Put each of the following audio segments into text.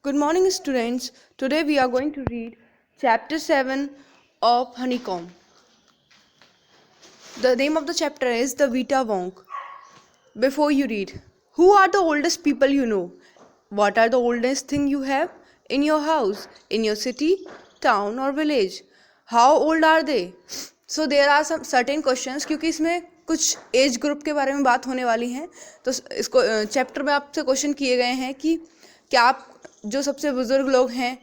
Good morning, students. Today we are going to read chapter 7 of Honeycomb. The name of the chapter is The Vita Wonk. Before you read, who are the oldest people you know? What are the oldest thing you have in your house, in your city, town or village? How old are they? So there are some certain questions क्योंकि इसमें कुछ age group के बारे में बात होने वाली है, तो इसको चैप्टर में आपसे क्वेश्चन किए गए हैं कि क्या आप जो सबसे बुजुर्ग लोग हैं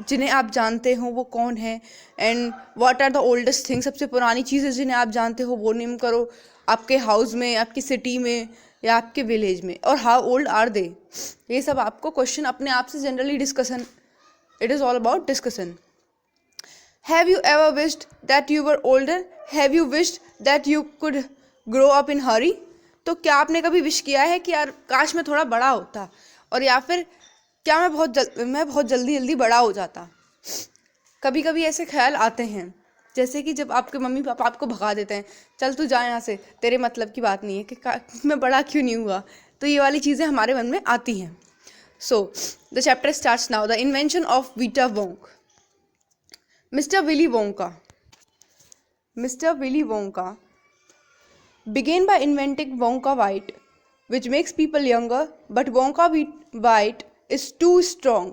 जिन्हें आप जानते हो वो कौन है, and what are the oldest thing, सबसे पुरानी चीज़ें जिन्हें आप जानते हो वो नेम करो आपके हाउस में, आपकी सिटी में या आपके विलेज में, और हाउ ओल्ड आर दे। ये सब आपको क्वेश्चन अपने आप से generally discussion, it is all about discussion. Have you ever wished that you were older? Have you wished that you could grow up in hurry? तो क्या आपने कभी विश किया है कि यार काश मैं थोड़ा बड़ा होता, और या फिर क्या मैं बहुत जल्दी बड़ा हो जाता। कभी कभी ऐसे ख्याल आते हैं, जैसे कि जब आपके मम्मी पापा आपको भगा देते हैं, चल तू जा यहाँ से, तेरे मतलब की बात नहीं है कि मैं बड़ा क्यों नहीं हुआ, तो ये वाली चीज़ें हमारे मन में आती हैं। So the chapter starts now. The invention of Vita Wonk. Mr. Willy Wonka began by inventing Wonka White, which makes people younger, but Wonka White is too strong.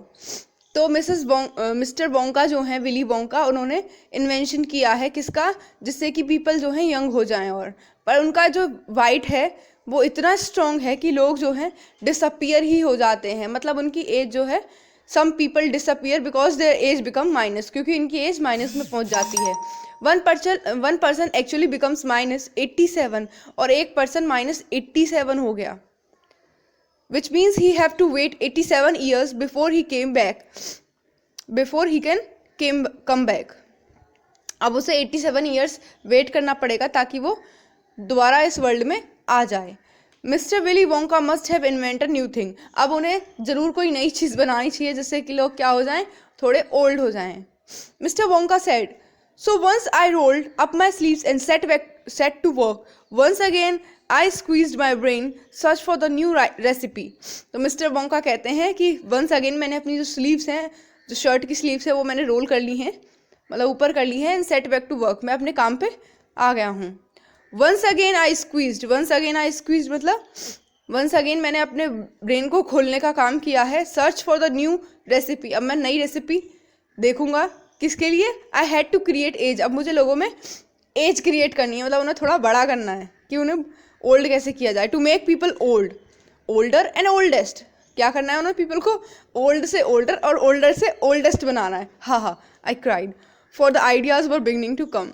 तो मिस्टर वोंका जो हैं, विली वोंका, उन्होंने invention किया है किसका, जिससे कि people जो हैं यंग हो जाएं, और पर उनका जो वाइट है वो इतना स्ट्रॉन्ग है कि लोग जो हैं डिसअपियर ही हो जाते हैं। मतलब उनकी एज जो है, some people disappear because their age become minus, क्योंकि इनकी एज माइनस में पहुंच जाती है। वन पर्सन एक्चुअली बिकम्स -87, और एक पर्सन -87 हो गया, which means he have to wait 87 years before he can come back. अब उसे 87 years वेट करना पड़ेगा ताकि वो दोबारा इस वर्ल्ड में आ जाए। Mister Willy Wonka must have invented new thing. अब उन्हें ज़रूर कोई नई चीज़ बनानी चाहिए जिससे कि लोग क्या हो जाएं, थोड़े ओल्ड हो जाएं। Mister Wonka said, so once I rolled up my sleeves and set to work. Once again I squeezed my brain, search for the new recipe. तो मिस्टर वोंका कहते हैं कि once again मैंने अपनी जो स्लीव्स हैं, जो शर्ट की स्लीव्स है, वो मैंने रोल कर ली हैं, मतलब ऊपर कर ली है, and set back to work, मैं अपने काम पे आ गया हूँ। once again I squeezed मतलब once again मैंने अपने ब्रेन को खोलने का काम किया है। search for the new recipe, अब मैं नई रेसिपी देखूंगा। किसके लिए? I had to create age, अब मुझे लोगों में एज क्रिएट करनी है, मतलब उन्हें थोड़ा बड़ा करना है कि उन्हें ओल्ड कैसे किया जाए। To make people old, older and oldest, क्या करना है उन्हें पीपल को ओल्ड से ओल्डर और ओल्डर से ओल्डेस्ट बनाना है। हा I cried for the ideas were beginning to come.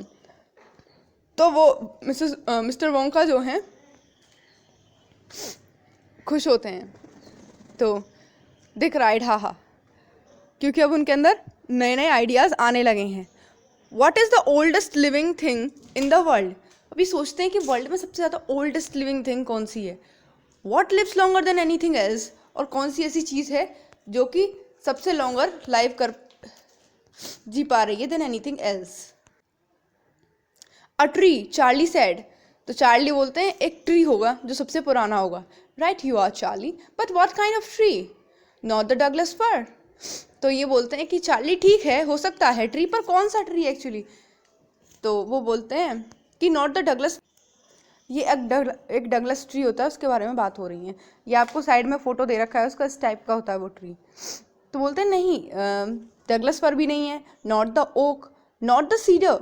तो वो मिस्टर वोंका जो हैं खुश होते हैं, तो दे क्राइड हा, क्योंकि अब उनके अंदर नए नए आइडियाज़ आने लगे हैं। What is the oldest living thing in the world? अभी सोचते हैं कि वर्ल्ड में सबसे ज़्यादा ओल्डेस्ट लिविंग थिंग कौन सी है। What lives longer than anything else, और कौन सी ऐसी चीज़ है जो कि सबसे लॉन्गर लाइव कर जी पा रही है than anything else. A tree, Charlie said. तो चार्ली बोलते हैं एक ट्री होगा जो सबसे पुराना होगा। Right you are Charlie, but what kind of tree? Not the Douglas fir. तो ये बोलते हैं कि चार्ली ठीक है, हो सकता है ट्री, पर कौन सा ट्री एक्चुअली? तो वो बोलते हैं कि नॉट द डगलस, ये एक डगलस ट्री होता है, उसके बारे में बात हो रही है। ये आपको साइड में फोटो दे रखा है, उसका इस टाइप का होता है वो ट्री। तो बोलते हैं नहीं, डगलस पर भी नहीं है, not the oak, not the cedar,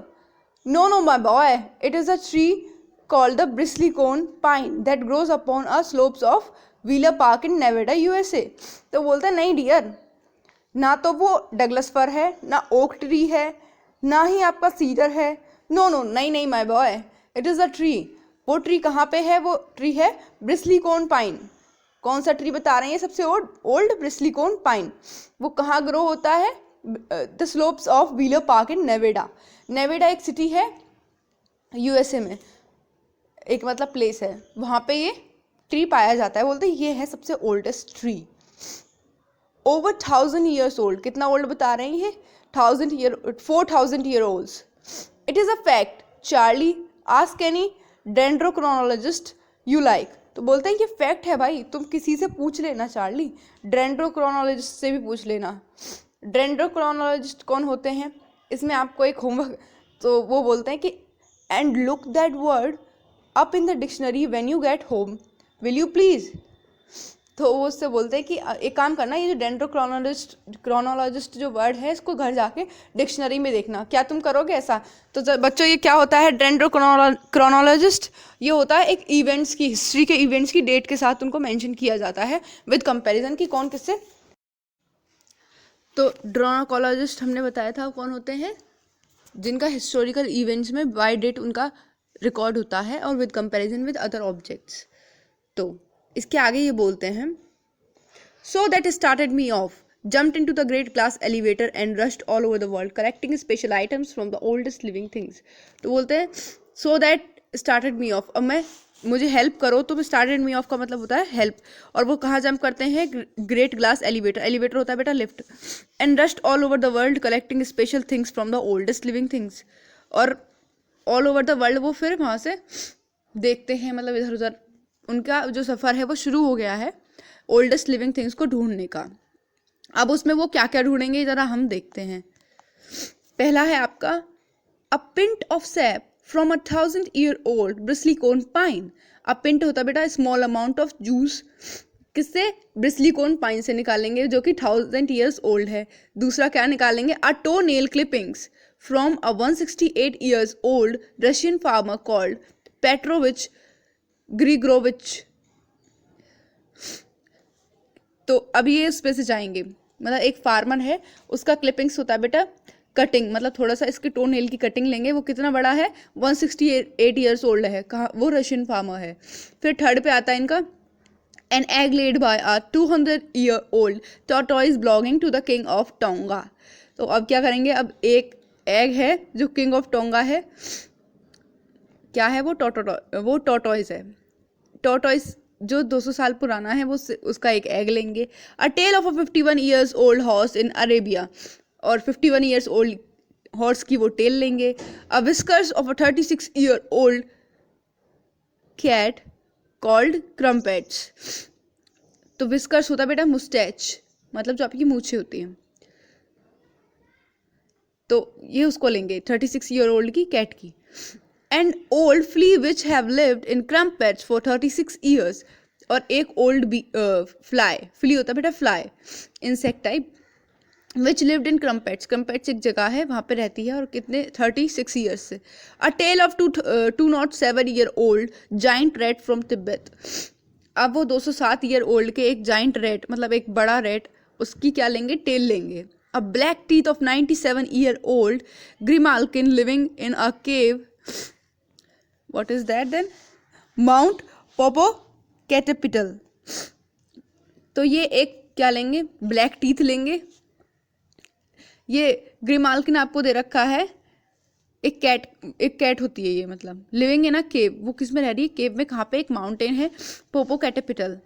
know my boy, it is a tree called the bristlecone pine that grows upon a slopes of Wheeler Park in Nevada, USA. तो बोलते हैं नहीं डियर, ना तो वो डगलस फर है, ना ओक ट्री है, ना ही आपका सीडर है। नो नहीं my boy, it is a tree. वो ट्री कहाँ पे है? वो ट्री है ब्रिस्लीकोन पाइन। कौन सा ट्री बता रहे हैं? सबसे ओल्ड ब्रिस्लीकोन पाइन। वो कहाँ ग्रो होता है? The slopes of Wheeler Park in Nevada. Nevada एक सिटी है यूएसए में, एक मतलब प्लेस है, वहाँ पे ये ट्री पाया जाता है। बोलते हैं ये है सबसे oldest tree. Over 1000 years old, कितना ओल्ड बता रहे हैं ये? 4000 year olds. It is a fact. Charlie, ask any dendrochronologist you like. तो बोलते हैं ये फैक्ट है भाई, तुम किसी से पूछ लेना चार्ली, डेंड्रोक्रोनोलॉजिस्ट से भी पूछ लेना। डेंड्रोक्रोनोलॉजिस्ट कौन होते हैं, इसमें आपको एक होमवर्क, तो वो बोलते हैं कि and look that word up in the dictionary when you get home, will you please. तो वो उससे बोलते हैं कि एक काम करना, ये जो क्रोनोलॉजिस्ट जो वर्ड है इसको घर जाके डिक्शनरी में देखना। क्या तुम करोगे ऐसा? तो बच्चों ये क्या होता है क्रोनोलॉजिस्ट? ये होता है एक इवेंट्स की हिस्ट्री के इवेंट्स की डेट के साथ उनको मेंशन किया जाता है विद कंपैरिजन की कौन किससे। तो ड्रोनोकोलॉजिस्ट हमने बताया था कौन होते हैं, जिनका हिस्टोरिकल इवेंट्स में बाय डेट उनका रिकॉर्ड होता है और with comparison with other objects. तो इसके आगे ये बोलते हैं so that started me of jumped into the great glass elevator and rushed all over the world collecting special items from the oldest living things। तो बोलते हैं so that started me off, अब मैं मुझे हेल्प करो, तो started me of का मतलब होता है हेल्प। और वो कहाँ जंप करते हैं? ग्रेट ग्लास एलिवेटर, एलिवेटर होता है बेटा lift. And rushed all over the world collecting special things from the oldest living things, और ऑल ओवर द वर्ल्ड वो फिर वहाँ से देखते हैं, मतलब इधर उधर उनका जो सफ़र है वो शुरू हो गया है ओल्डेस्ट लिविंग थिंग्स को ढूंढने का। अब उसमें वो क्या क्या ढूंढेंगे ज़रा हम देखते हैं। पहला है आपका a pint of sap from 1000-year-old bristlecone pine. A pint होता है बेटा स्मॉल अमाउंट ऑफ जूस, किससे? ब्रिस्लीकोन पाइन से निकालेंगे जो कि 1000 years old है। दूसरा क्या निकालेंगे? A toe nail clippings from a 168 years old Russian farmer called Petrovitch Gregorovitch. तो अभी ये उस पे से जाएंगे, मतलब एक फार्मर है उसका क्लिपिंग्स होता है बेटा कटिंग, मतलब थोड़ा सा इसके टो नेल की कटिंग लेंगे, वो कितना बड़ा है? 168 years old है, कहाँ? वो रशियन फार्मर है। फिर थर्ड पे आता है इनका an egg laid by a 200-year-old tortoise belonging to the king of Tonga. तो अब क्या करेंगे? अब एक एग है जो किंग ऑफ टोंगा है, क्या है वो? टॉर्टोइज है। टॉर्टोइज जो 200 साल पुराना है वो उसका एक एग लेंगे। A tail of a 51 years old horse in Arabia, और 51 years old हॉर्स की वो टेल लेंगे। A whiskers of a 36 year-old cat called Crumpets. तो विस्कर्स होता है बेटा मुस्टैच, मतलब जो आपकी मूछें होती हैं, तो ये उसको लेंगे 36 year-old की कैट की। And old flea which have lived in Crumpets for 36 years, और एक ओल्ड फ्लाई, फ्ली होता है बेटा fly insect type, which lived in Crumpets, Crumpets एक जगह है वहाँ पे रहती है, और कितने? 36 years से। A tail of 207 year-old giant rat from Tibet. अब वो 207 year-old के एक जाइंट रैट, मतलब एक बड़ा रैट, उसकी क्या लेंगे? टेल लेंगे। A black teeth of 97 year-old Grimalkin living in a cave, what is that then? Mount Popocatépetl। तो ये एक क्या लेंगे? ब्लैक टीथ लेंगे। ये ग्रिमाल्किन आपको दे रखा है, एक कैट होती है ये, मतलब लिविंग इन अ केव, वो किस में रह रही है? केव में। कहाँ पे? एक माउंटेन है Popocatepetl.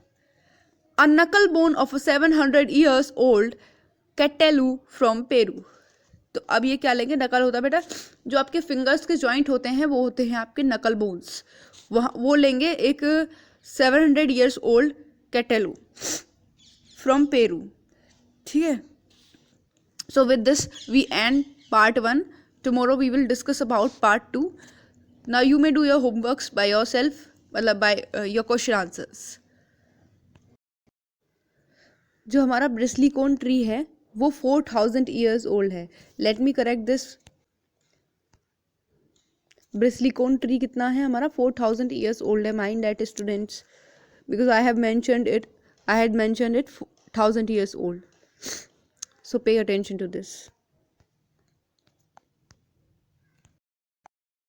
A knuckle bone of 700 years-old Cattalou from Peru. तो अब ये क्या लेंगे? नकल होता है बेटा जो आपके फिंगर्स के जॉइंट होते हैं वो होते हैं आपके नकल बोन्स, वहाँ वो लेंगे एक 700 years-old कैटेलू फ्रॉम पेरू। ठीक है, so with this we end part 1. Tomorrow we will discuss about part 2. Now you may do your homeworks by yourself, मतलब by your question answers. जो हमारा ब्रिस्लीकोन ट्री है वो 4000 years old है। Let me correct this. Bristlecone tree कितना है हमारा? 4000 years old है। Mind that students, because I had mentioned it 1000 years old, so pay attention to this.